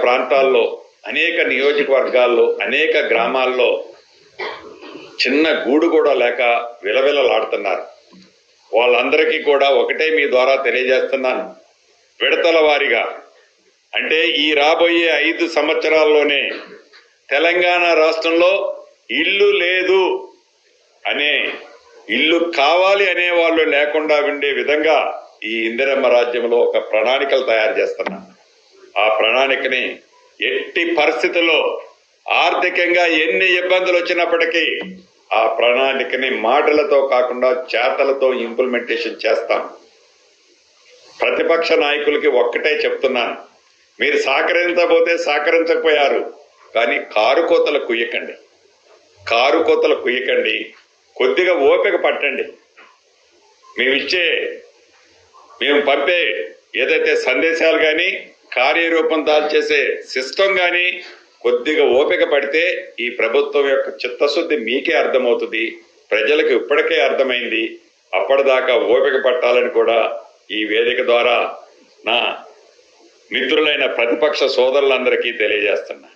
ప్రాంతాల్లో, అనేక నియోజకవర్గాల్లో, అనేక గ్రామాల్లో చిన్న గూడు కూడా లేక విలవిలలాడుతున్నారు. వాళ్ళందరికీ కూడా ఒకటే మీ ద్వారా తెలియజేస్తున్నాను, విడతల వారీగా అంటే ఈ రాబోయే 5 సంవత్సరాల్లోనే తెలంగాణ రాష్ట్రంలో ఇల్లు లేదు అనే, ఇల్లు కావాలి అనే వాళ్ళు లేకుండా ఉండే విధంగా ఈ ఇందిరమ్మ రాజ్యంలో ఒక ప్రణాళికలు తయారు చేస్తున్నాం. ఆ ప్రణాళికని ఎట్టి పరిస్థితుల్లో ఆర్థికంగా ఎన్ని ఇబ్బందులు వచ్చినప్పటికీ ఆ ప్రణాళికని మాటలతో కాకుండా చేతలతో ఇంప్లిమెంటేషన్ చేస్తాం. ప్రతిపక్ష నాయకులకి ఒక్కటే చెప్తున్నాను, మీరు సహకరించబోతే సహకరించకపోయారు, కానీ కారు కోతలు కుయ్యకండి. కొద్దిగా ఓపిక పట్టండి. మేము పంపే ఏదైతే సందేశాలు కానీ, కార్యరూపం దాల్చేసే సిస్టమ్ కానీ కొద్దిగా ఓపిక పడితే ఈ ప్రభుత్వం యొక్క చిత్తశుద్ధి మీకే అర్థమవుతుంది, ప్రజలకు ఇప్పటికే అర్థమైంది. అప్పటిదాకా ఓపిక పట్టాలని కూడా ఈ వేదిక ద్వారా నా మిత్రులైన ప్రతిపక్ష సోదరులందరికీ తెలియజేస్తున్నా.